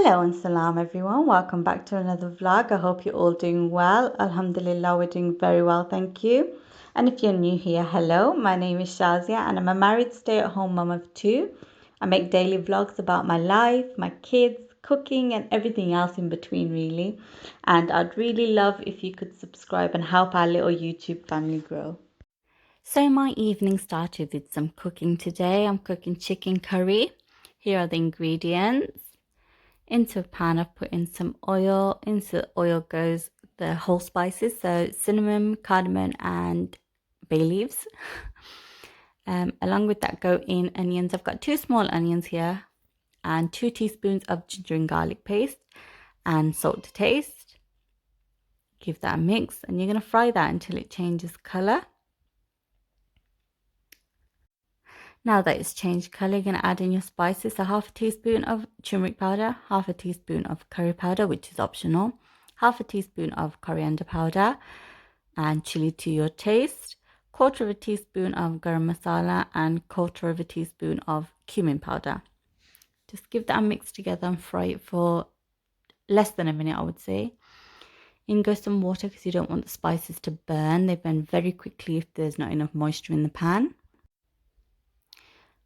Hello and salam everyone. Welcome back to another vlog. I hope you're all doing well. Alhamdulillah, we're doing very well, thank you. And if you're new here, hello. My name is Shazia and I'm a married stay-at-home mum of two. I make daily vlogs about my life, my kids, cooking and everything else in between really. And I'd really love if you could subscribe and help our little YouTube family grow. So my evening started with some cooking today. I'm cooking chicken curry. Here are the ingredients. Into a pan, I've put in some oil. Into the oil goes the whole spices, so cinnamon, cardamom, and bay leaves. Along with that go in onions. I've got 2 small onions here and 2 teaspoons of ginger and garlic paste and salt to taste. Give that a mix and you're going to fry that until it changes color. Now that it's changed color, you're going to add in your spices. So half a teaspoon of turmeric powder, half a teaspoon of curry powder, which is optional, half a teaspoon of coriander powder and chili to your taste, quarter of a teaspoon of garam masala and quarter of a teaspoon of cumin powder. Just give that a mix together and fry it for less than a minute, I would say. In goes some water because you don't want the spices to burn. They burn very quickly if there's not enough moisture in the pan.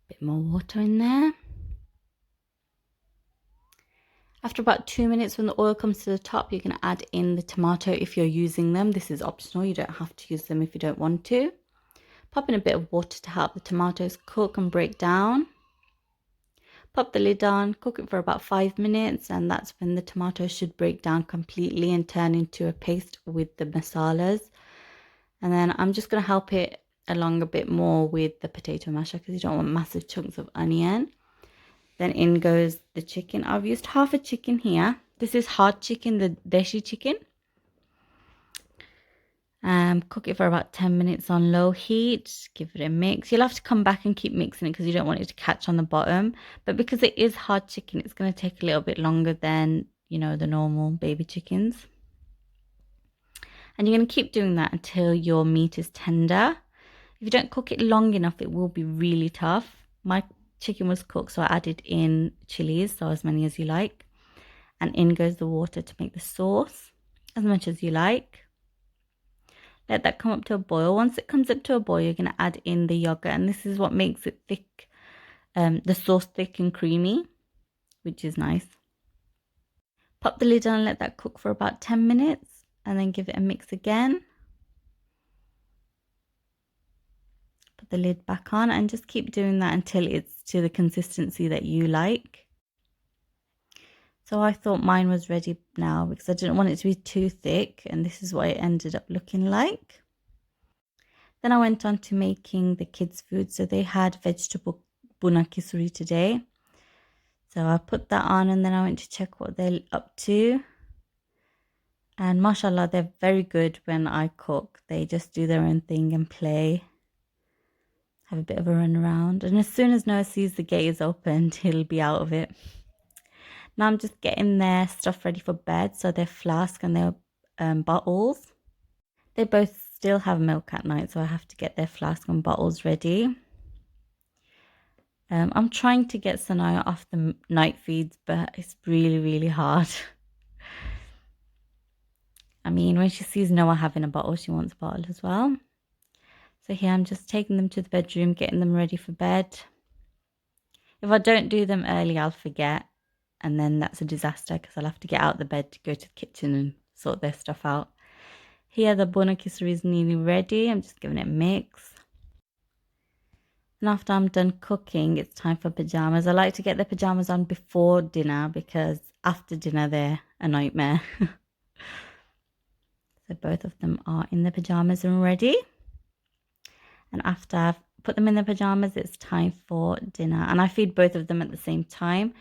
Bit more water in there. After about 2 minutes, when the oil comes to the top, you can add in the tomato if you're using them. This is optional. You don't have to use them if you don't want to. Pop in a bit of water to help the tomatoes cook and break down. Pop the lid on, cook it for about 5 minutes, and that's when the tomatoes should break down completely and turn into a paste with the masalas. And then I'm just going to help it along a bit more with the potato masher because you don't want massive chunks of onion. Then in goes the chicken. I've used half a chicken here. This is hard chicken, the Deshi chicken. Cook it for about 10 minutes on low heat. Give it a mix. You'll have to come back and keep mixing it because you don't want it to catch on the bottom. But because it is hard chicken, it's going to take a little bit longer than, you know, the normal baby chickens. And you're going to keep doing that until your meat is tender. If you don't cook it long enough, it will be really tough. My chicken was cooked, so I added in chilies, so as many as you like. And in goes the water to make the sauce, as much as you like. Let that come up to a boil. Once it comes up to a boil, you're going to add in the yogurt, and this is what makes it thick, the sauce thick and creamy, which is nice. Pop the lid on and let that cook for about 10 minutes, and then give it a mix again. Put the lid back on and just keep doing that until it's to the consistency that you like. So I thought mine was ready now because I didn't want it to be too thick, and this is what it ended up looking like. Then I went on to making the kids' food. So they had vegetable buna kisuri today. So I put that on and then I went to check what they're up to. And mashallah, they're very good when I cook. They just do their own thing and play. Have a bit of a run around. And as soon as Noah sees the gate is opened, he'll be out of it. Now I'm just getting their stuff ready for bed. So their flask and their bottles. They both still have milk at night, so I have to get their flask and bottles ready. I'm trying to get Sanaya off the night feeds, but it's really, really hard. I mean, when she sees Noah having a bottle, she wants a bottle as well. So here I'm just taking them to the bedroom, getting them ready for bed. If I don't do them early, I'll forget. And then that's a disaster because I'll have to get out of the bed to go to the kitchen and sort their stuff out. Here the buna kisuri is nearly ready. I'm just giving it a mix. And after I'm done cooking, it's time for pajamas. I like to get the pajamas on before dinner because after dinner they're a nightmare. So both of them are in the pajamas and ready. And after I've put them in the pajamas, it's time for dinner. And I feed both of them at the same time.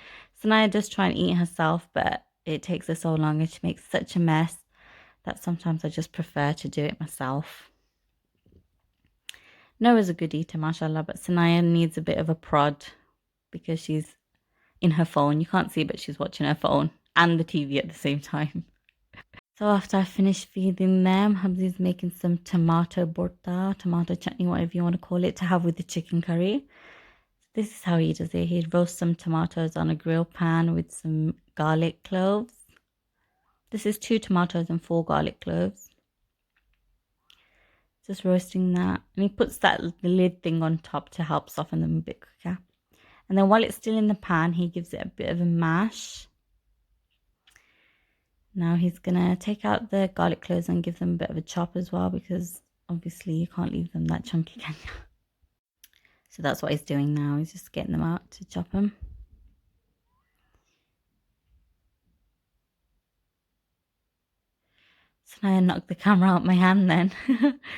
Sanaya does try and eat herself, but it takes her so long and she makes such a mess that sometimes I just prefer to do it myself. Noah's a good eater, mashallah, but Sanaya needs a bit of a prod because she's in her phone. You can't see, but she's watching her phone and the TV at the same time. So after I finish feeding them, Hamzi's making some tomato borta, tomato chutney, whatever you want to call it, to have with the chicken curry. This is how he does it. He roasts some tomatoes on a grill pan with some garlic cloves. This is 2 tomatoes and 4 garlic cloves. Just roasting that. And he puts that lid thing on top to help soften them a bit quicker. And then while it's still in the pan, he gives it a bit of a mash. Now he's going to take out the garlic cloves and give them a bit of a chop as well, because obviously you can't leave them that chunky, can you? So that's what he's doing now. He's just getting them out to chop them. Sanaya knocked the camera out my hand then.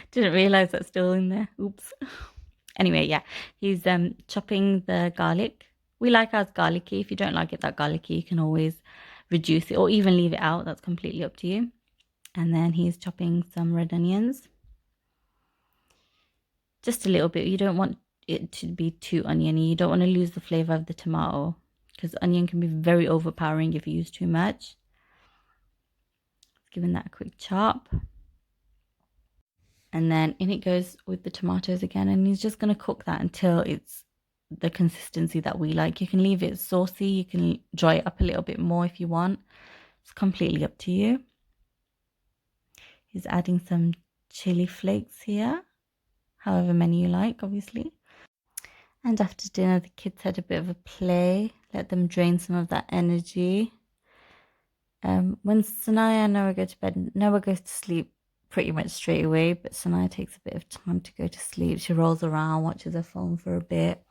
Didn't realise that's still in there. Oops. Anyway, yeah, he's chopping the garlic. We like ours garlicky. If you don't like it that garlicky, you can always reduce it or even leave it out. That's completely up to you. And then he's chopping some red onions. Just a little bit. You don't want it to be too oniony. You don't want to lose the flavour of the tomato, because onion can be very overpowering if you use too much. Giving that a quick chop. And then in it goes with the tomatoes again, and he's just going to cook that until it's the consistency that we like. You can leave it saucy, you can dry it up a little bit more if you want. It's completely up to you. He's adding some chili flakes here, however many you like, obviously. And after dinner, the kids had a bit of a play, let them drain some of that energy. When Sanaya and Noah go to bed, Noah goes to sleep pretty much straight away, but Sanaya takes a bit of time to go to sleep. She rolls around, watches her phone for a bit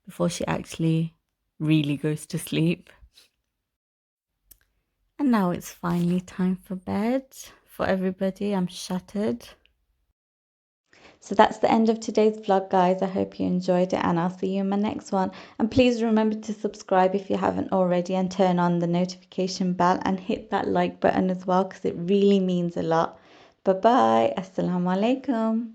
before she actually really goes to sleep. And now it's finally time for bed for everybody. I'm shattered. So that's the end of today's vlog, guys. I hope you enjoyed it, and I'll see you in my next one. And please remember to subscribe if you haven't already, and turn on the notification bell and hit that like button as well, because it really means a lot. Bye bye. Assalamu alaikum.